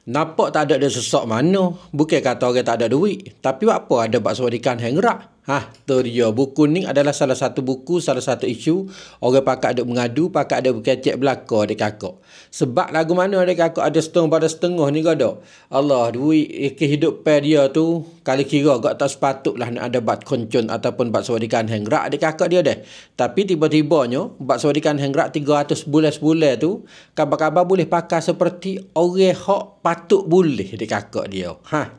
Nampak tak ada sesak mana. Bukan kata orang tak ada duit. Tapi apa ada bak suadikan hang rak. Tu dia. Buku ni adalah salah satu buku, salah satu isu. Orang pakat ada mengadu, pakat ada berkecek belaka adik kakak. Sebab lagu mana adik kakak ada setengah pada setengah ni kata. Allah, duit kehidupan dia tu, kali kira agak tak sepatutlah nak ada bak koncon ataupun bak suadikan hang rak adik kakak dia deh. Tapi tiba-tibanya, bak suadikan hang rak 300 bulan-sebulan tu, kabar-kabar boleh pakai seperti orang hak patut boleh adik kakak dia.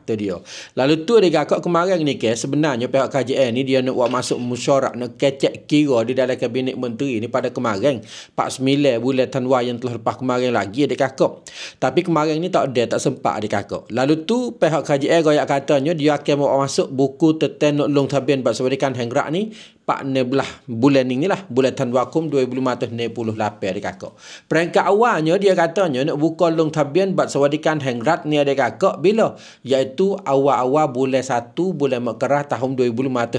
Tu dia. Lalu tu adik kakak kemarin ni sebenarnya pihak KJN ni dia nak buat masuk mesyuarat, nak kecek kira di dalam kabinet menteri ni pada kemarin 49 bulan Tanwa yang telah lepas kemarin lagi adik kakak. Tapi kemarin ni tak ada, tak sempat adik kakak. Lalu tu pihak KJN royak katanya dia akan bawa masuk buku tentang nak long tabian bak suadikan hang rak ni 14 bulan ni lah, bulan Tanwakum 2028 adik kakak. Peringkat awalnya dia katanya nak buka long tabian bak suadikan hang rak ni adik kakak bila? Iaitu awal-awal bulan 1 bulan Makerah tahun 2029.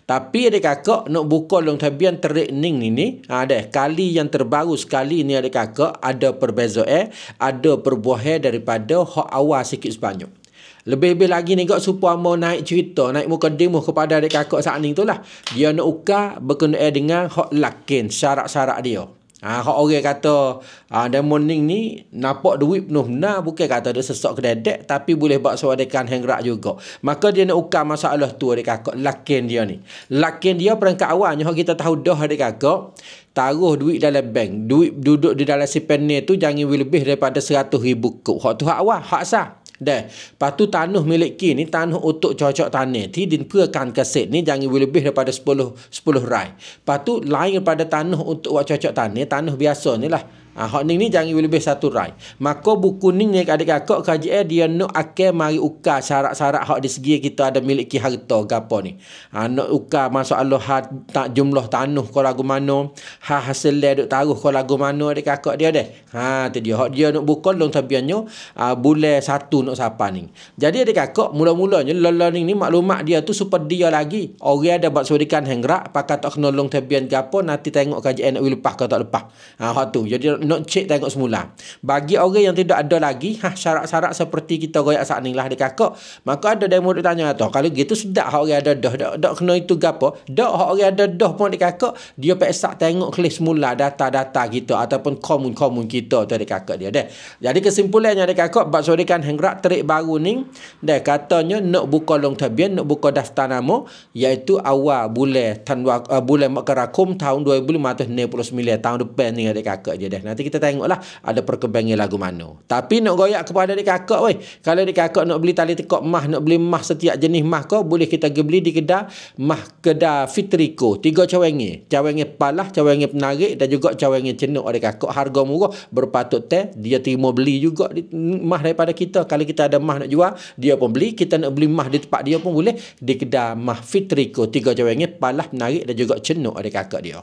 Tapi adik kakak nak buka long tabian training ni ada kali yang terbaru sekali ni adik kakak ada perbezaan, ada perbuahan daripada hak awal sikit sebanyak. Lebih-lebih lagi ni kak supaya mau naik cerita, naik muka demo kepada adik kakak saat ni tu lah. Dia nak ukar berkenaan dengan hak lakin, syarat-syarat dia. Hak orang kata demo ni nampak duit penuh benar, bukan kata dia sesak kededek, tapi boleh buat suadikan hang rak juga. Maka dia nak ukar masalah tu adik kakak, lakin dia ni. Lakin dia peringkat awalnya kita tahu dah adik kakak, taruh duit dalam bank, duit duduk di dalam sipen ni tu jangan lebih daripada 100,000 kut. Hak tu hak awal, hak sah. Dah. Lepas tu tanah milik ni tanah untuk cocok tanah. Tidin perkan kaset ni jangan lebih daripada 10 rai. Lepas tu lain daripada tanah untuk buat cocok tanah, tanah biasa ni lah. Hak ni jangan lebih 1 rai. Maka buku ni adik kakak KJN dia nak akan mari ukar syarat-syarat hak di segi kita ada miliki harta gapo ni. Nak ukar masalah tak jumlah tanah ko lagu mana, hasil dia duk taruh ko lagu mana adik kakak dia deh. Tu dia hak dia nak buka long tabiannya bulan 1 nak siapa ni. Jadi adik kakak mula-mulanya learning ni maklumat dia tu super dia lagi. Orang ada buat suadikan hang rak pakai tak kena long tabian gapo nanti tengok KJN nak lepas ke tak lepas. Hak tu. Jadi nak cek tengok semula. Bagi orang yang tidak ada lagi syarat-syarat seperti kita royak saat ni lah adik kakak, maka ada demo duk tanya tu kalau gitu sedap hak orang ada dah kena itu gapo dak hak orang ada dah pun adik kakak dia paksa tengok kelis semula data-data kita ataupun komun kita tu adik kakak dia dah. Jadi kesimpulannya adik kakak bab suadikan hang rak trik baru ni dah katanya nak buka long tabian, nak buka daftar nama iaitu awal bulan bulan Makarakum tahun 2059 tahun depan ni adik kakak je dah. Nanti kita tengoklah ada perkembangan lagu mana. Tapi nak goyak kepada adik kakak weh. Kalau adik kakak nak beli tali tekuk mah, nak beli mah setiap jenis mah kau boleh kita beli di kedai mah kedai Fitriko. 3 cawangan. Cawangan palah, cawangan penarik dan juga cawangan cenuk adik kakak. Harga murah berpatut dia terima beli juga mah daripada kita. Kalau kita ada mah nak jual, dia pun beli. Kita nak beli mah di tempat dia pun boleh di kedai mah Fitriko. 3 cawangan palah, penarik dan juga cenuk adik kakak dia.